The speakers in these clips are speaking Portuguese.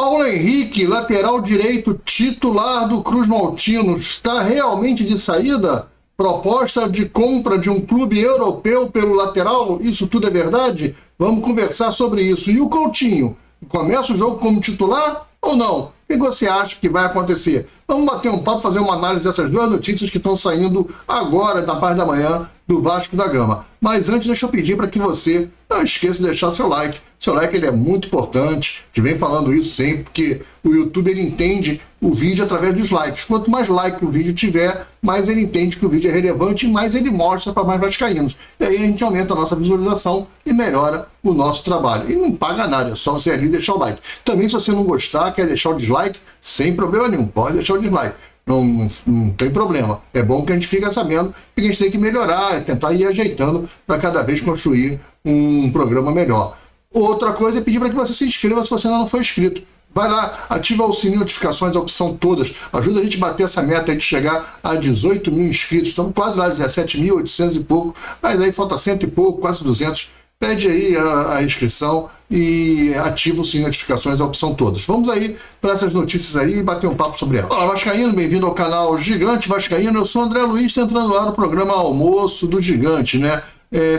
Paulo Henrique, lateral direito titular do Cruz Maltino, está realmente de saída? Proposta de compra de um clube europeu pelo lateral? Isso tudo é verdade? Vamos conversar sobre isso. E o Coutinho, começa o jogo como titular ou não? O que você acha que vai acontecer? Vamos bater um papo, fazer uma análise dessas duas notícias que estão saindo agora, na parte da manhã, do Vasco da Gama. Mas antes, deixa eu pedir para que você não esqueça de deixar seu like. Seu like ele é muito importante, que vem falando isso sempre, porque o YouTube ele entende o vídeo através dos likes. Quanto mais like o vídeo tiver, mais ele entende que o vídeo é relevante e mais ele mostra para mais vascaínos. E aí a gente aumenta a nossa visualização e melhora o nosso trabalho. E não paga nada, é só você ali deixar o like. Também, se você não gostar, quer deixar o dislike, sem problema nenhum, pode deixar o dislike. Não tem problema. É bom que a gente fique sabendo que a gente tem que melhorar, tentar ir ajeitando para cada vez construir um programa melhor. Outra coisa é pedir para que você se inscreva se você ainda não for inscrito. Vai lá, ativa o sininho de notificações, a opção todas. Ajuda a gente a bater essa meta aí de chegar a 18 mil inscritos. Estamos quase lá, 17.800 e pouco. Mas aí falta 100 e pouco, quase 200. Pede aí a inscrição e ativa o sininho de notificações, a opção todas. Vamos aí para essas notícias aí e bater um papo sobre elas. Olá, Vascaíno, bem-vindo ao canal Gigante Vascaíno. Eu sou André Luiz, estou entrando lá no programa Almoço do Gigante, né?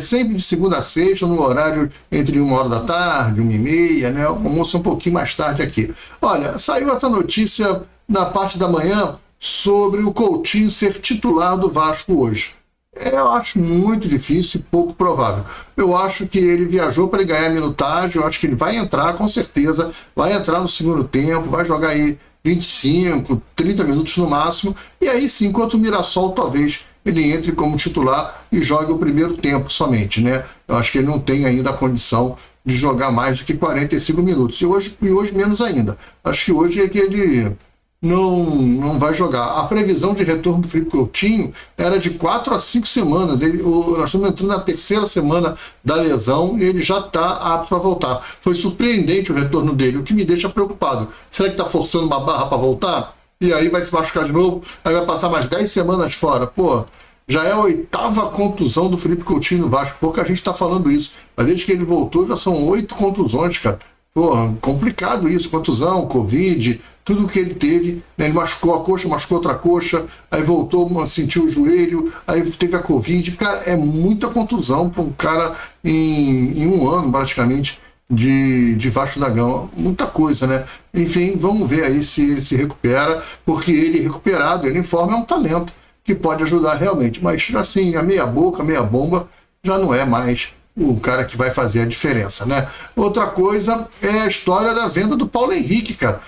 Sempre de segunda a sexta, no horário entre 1h da tarde, 1h30, né? Almoço um pouquinho mais tarde aqui. Olha, saiu essa notícia na parte da manhã sobre o Coutinho ser titular do Vasco hoje. Eu acho muito difícil e pouco provável. Eu acho que ele viajou para ganhar minutagem, eu acho que ele vai entrar, com certeza, vai entrar no segundo tempo, vai jogar aí 25, 30 minutos no máximo, e aí sim, enquanto o Mirassol talvez ele entre como titular e jogue o primeiro tempo somente, né? Eu acho que ele não tem ainda a condição de jogar mais do que 45 minutos, e hoje menos ainda. Acho que hoje é que ele não vai jogar. A previsão de retorno do Felipe Coutinho era de 4 a 5 semanas. Nós estamos entrando na terceira semana da lesão e ele já está apto para voltar. Foi surpreendente o retorno dele, o que me deixa preocupado. Será que está forçando uma barra para voltar? E aí vai se machucar de novo, aí vai passar mais 10 semanas fora. Pô, já é a 8ª contusão do Felipe Coutinho no Vasco. Pouca gente está falando isso. Mas desde que ele voltou, já são 8 contusões, cara. Pô, complicado isso. Contusão, Covid, tudo que ele teve. Né? Ele machucou a coxa, machucou outra coxa, aí voltou, sentiu o joelho, aí teve a Covid. Cara, é muita contusão para um cara em um ano, praticamente, de Vasco da Gama, muita coisa, né? Enfim, vamos ver aí se ele se recupera, porque ele recuperado, ele em forma é um talento que pode ajudar realmente, mas assim, a meia boca, a meia bomba, já não é mais o cara que vai fazer a diferença, né? Outra coisa é a história da venda do Paulo Henrique, cara.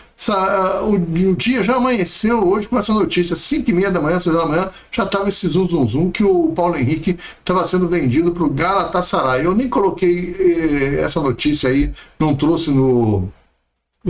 O dia já amanheceu hoje com essa notícia, 5h30 da manhã, 6h da manhã, já estava esse zum que o Paulo Henrique estava sendo vendido para o Galatasaray. Eu nem coloquei essa notícia aí, não trouxe no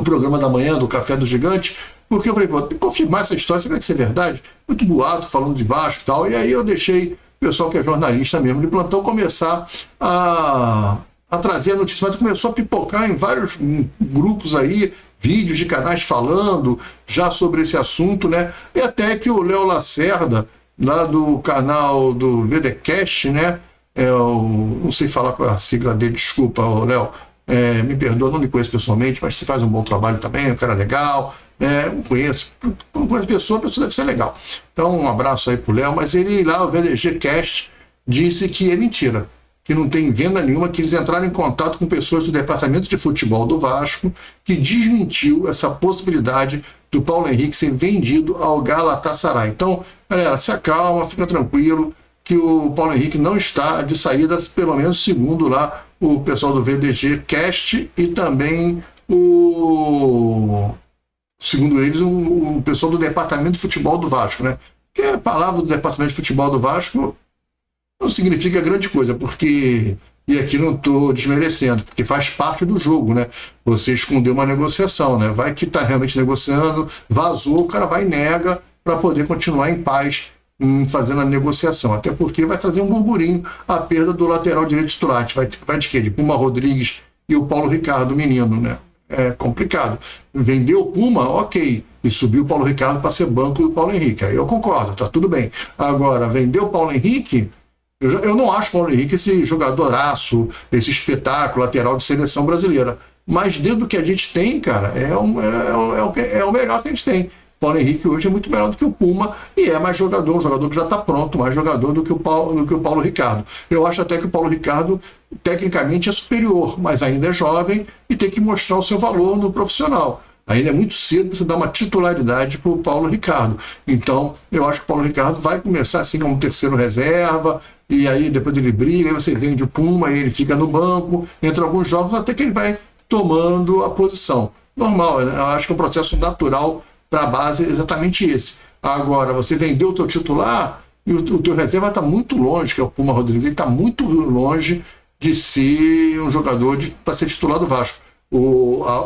programa da manhã, do Café do Gigante, porque eu falei, vou confirmar essa história, será que isso é verdade? Muito boato, falando de Vasco e tal, e aí eu deixei o pessoal que é jornalista mesmo de plantão começar a trazer a notícia, mas começou a pipocar em vários grupos aí, vídeos de canais falando já sobre esse assunto, né? E até que o Léo Lacerda, lá do canal do VDcast, né? Não sei falar com a sigla dele, desculpa, Léo, me perdoa, não me conheço pessoalmente, mas você faz um bom trabalho também, um cara legal, não conheço a pessoa deve ser legal. Então, um abraço aí pro Léo, mas ele lá, o VDGcast, disse que é mentira, que não tem venda nenhuma, que eles entraram em contato com pessoas do departamento de futebol do Vasco, que desmentiu essa possibilidade do Paulo Henrique ser vendido ao Galatasaray. Então, galera, se acalma, fica tranquilo, que o Paulo Henrique não está de saída, pelo menos segundo lá o pessoal do VDGcast e também segundo eles, o pessoal do departamento de futebol do Vasco, né? Que a palavra do departamento de futebol do Vasco não significa grande coisa, porque, e aqui não estou desmerecendo, porque faz parte do jogo, né? Você escondeu uma negociação, né? Vai que está realmente negociando, vazou, o cara vai e nega para poder continuar em paz fazendo a negociação, até porque vai trazer um burburinho a perda do lateral direito titular. Vai de quê? De Puma Rodrigues e o Paulo Ricardo, menino, né? É complicado. Vendeu o Puma, ok, e subiu o Paulo Ricardo para ser banco do Paulo Henrique, aí eu concordo, tá tudo bem. Agora, vendeu o Paulo Henrique, eu não acho o Paulo Henrique esse jogadoraço, esse espetáculo lateral de seleção brasileira. mas dentro do que a gente tem, cara, é o melhor que a gente tem. Paulo Henrique hoje é muito melhor do que o Puma e é mais jogador, um jogador que já está pronto, mais jogador do que o Paulo Ricardo. Eu acho até que o Paulo Ricardo tecnicamente é superior, mas ainda é jovem e tem que mostrar o seu valor no profissional. Ainda é muito cedo você dar uma titularidade para o Paulo Ricardo. Então, eu acho que o Paulo Ricardo vai começar assim como terceiro reserva, e aí depois ele briga, aí você vende o Puma, aí ele fica no banco, entre alguns jogos, até que ele vai tomando a posição. Normal, eu acho que é um processo natural para a base é exatamente esse. Agora, você vendeu o teu titular e o teu reserva está muito longe, que é o Puma Rodrigues, ele está muito longe de ser um jogador para ser titular do Vasco.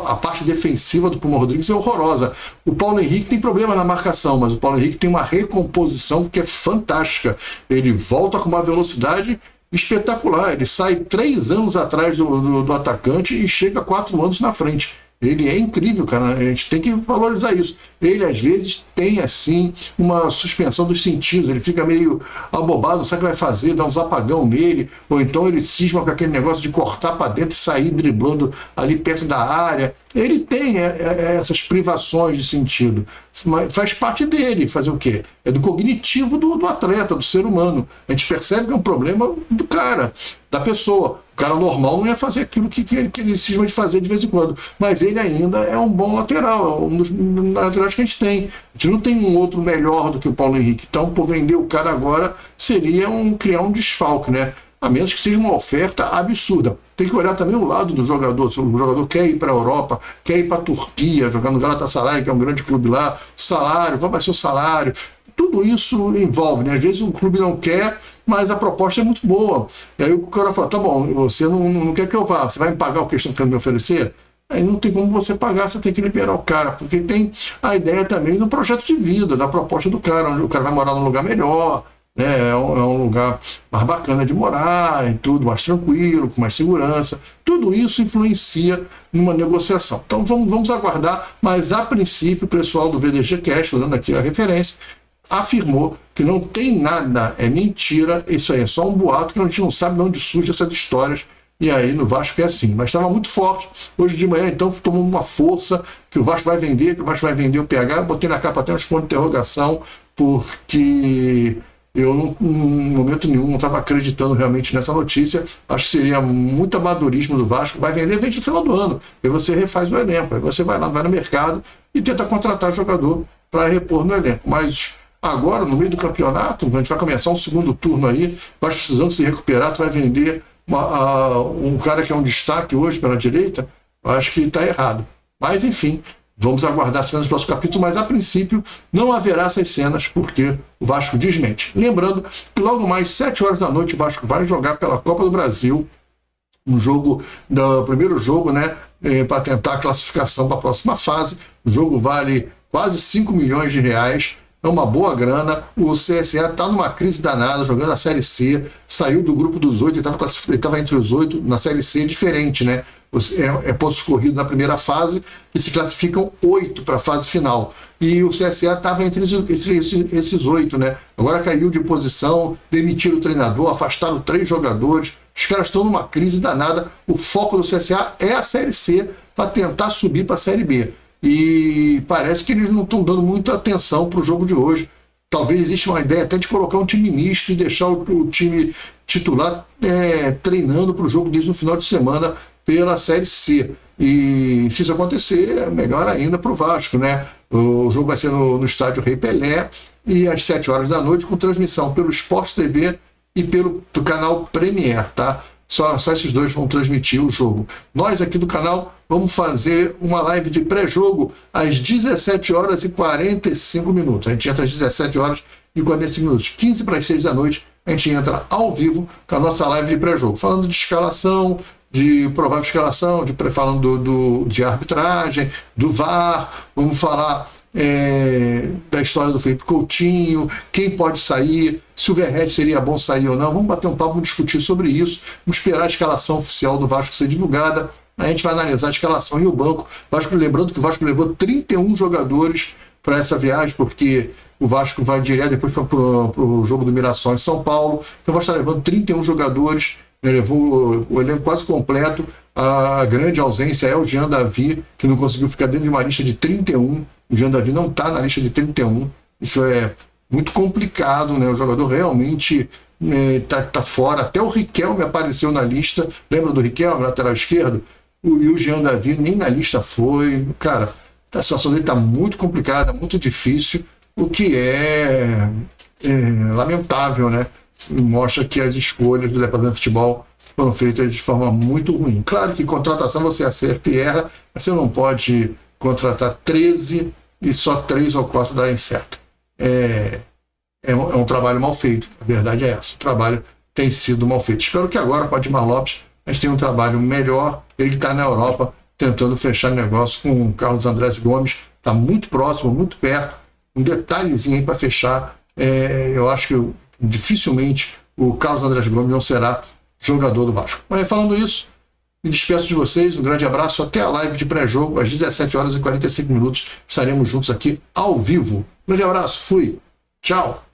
A parte defensiva do Puma Rodrigues é horrorosa. O Paulo Henrique tem problema na marcação, mas o Paulo Henrique tem uma recomposição que é fantástica. Ele volta com uma velocidade espetacular. Ele sai 3 anos atrás do atacante e chega 4 anos na frente. Ele é incrível, cara. A gente tem que valorizar isso. Ele, às vezes, tem, assim, uma suspensão dos sentidos. Ele fica meio abobado, não sabe o que vai fazer, dá uns apagão nele, ou então ele cisma com aquele negócio de cortar para dentro e sair driblando ali perto da área. Ele tem essas privações de sentido. Faz parte dele, fazer o quê? É do cognitivo do atleta, do ser humano. A gente percebe que é um problema do cara, da pessoa. O cara normal não ia fazer aquilo que ele cisma de fazer de vez em quando. Mas ele ainda é um bom lateral, um dos laterais que a gente tem. A gente não tem um outro melhor do que o Paulo Henrique. Então, por vender o cara agora, seria criar um desfalque, né? A menos que seja uma oferta absurda. Tem que olhar também o lado do jogador. Se o jogador quer ir para a Europa, quer ir para a Turquia, jogar no Galatasaray, que é um grande clube lá, salário, qual vai ser o salário? Tudo isso envolve, né? Às vezes o clube não quer, mas a proposta é muito boa. E aí o cara fala, tá bom, você não quer que eu vá, você vai me pagar o que estão querendo me oferecer? Aí não tem como você pagar, você tem que liberar o cara, porque tem a ideia também do projeto de vida, da proposta do cara, onde o cara vai morar num lugar melhor, né? É um lugar mais bacana de morar, e tudo mais tranquilo, com mais segurança. Tudo isso influencia numa negociação. Então vamos aguardar, mas a princípio o pessoal do VDG Cash, dando aqui a referência, afirmou que não tem nada, é mentira, isso aí é só um boato, que a gente não sabe de onde surgem essas histórias, e aí no Vasco é assim. Mas estava muito forte, hoje de manhã então tomou uma força, que o Vasco vai vender, o PH, eu botei na capa até uns pontos de interrogação, porque eu em momento nenhum não estava acreditando realmente nessa notícia. Acho que seria muito amadorismo do Vasco, vai vende no final do ano, aí você refaz o elenco, aí você vai lá, vai no mercado e tenta contratar jogador para repor no elenco, mas agora, no meio do campeonato, a gente vai começar um segundo turno aí, vai precisando se recuperar, tu vai vender um cara que é um destaque hoje pela direita, eu acho que está errado. Mas, enfim, vamos aguardar cenas do próximo capítulo, mas a princípio não haverá essas cenas, porque o Vasco desmente. Lembrando que logo mais 7 horas da noite o Vasco vai jogar pela Copa do Brasil, primeiro jogo, né, para tentar a classificação para a próxima fase. O jogo vale quase 5 milhões de reais. É uma boa grana. O CSA está numa crise danada, jogando a Série C, saiu do grupo dos 8, ele estava entre os 8, na Série C é diferente, né? É pontos corridos na primeira fase e se classificam 8 para a fase final. E o CSA estava entre esses 8, né? Agora caiu de posição, demitiram o treinador, afastaram 3 jogadores. Os caras estão numa crise danada. O foco do CSA é a Série C para tentar subir para a Série B. E parece que eles não estão dando muita atenção para o jogo de hoje. Talvez exista uma ideia até de colocar um time misto e deixar o time titular treinando para o jogo desde o final de semana pela Série C. E se isso acontecer, é melhor ainda para o Vasco, né? O jogo vai ser no estádio Rei Pelé e às 7 horas da noite, com transmissão pelo Sport TV e pelo canal Premier, tá? Só esses dois vão transmitir o jogo. Nós aqui do canal vamos fazer uma live de pré-jogo às 17 horas e 45 minutos. A gente entra às 17 horas e 45 minutos. 15 para as 6 da noite, a gente entra ao vivo com a nossa live de pré-jogo. Falando de escalação, de provável escalação, falando de arbitragem, do VAR, vamos falar da história do Felipe Coutinho, quem pode sair, se o Verratti seria bom sair ou não. Vamos bater um papo, vamos discutir sobre isso, vamos esperar a escalação oficial do Vasco ser divulgada, a gente vai analisar a escalação e o banco. Lembrando que o Vasco levou 31 jogadores para essa viagem, porque o Vasco vai direto depois para o jogo do Mirassol em São Paulo, então vai estar levando 31 jogadores Ele levou o elenco quase completo. A grande ausência é o Jean Davi, que não conseguiu ficar dentro de uma lista de 31. O Jean Davi não está na lista de 31. Isso é muito complicado, né? O jogador realmente tá fora. Até o Riquelme apareceu na lista. Lembra do Riquelme, lateral esquerdo? E o Jean Davi nem na lista foi. Cara, a situação dele está muito complicada, muito difícil, o que é lamentável, né? Mostra que as escolhas do departamento de futebol foram feitas de forma muito ruim. Claro que contratação você acerta e erra, mas você não pode contratar 13 e só 3 ou 4 darem certo. É um trabalho mal feito, a verdade é essa. O trabalho tem sido mal feito. Espero que agora com o Admar Lopes a gente tenha um trabalho melhor. Ele que está na Europa tentando fechar negócio com o Carlos Andrés Gomes, está muito próximo, muito perto. Um detalhezinho aí para fechar. Eu acho que dificilmente o Carlos Andrés Gomes não será jogador do Vasco. Mas falando isso, me despeço de vocês, um grande abraço, até a live de pré-jogo, às 17 horas e 45 minutos, estaremos juntos aqui ao vivo. Um grande abraço, fui, tchau!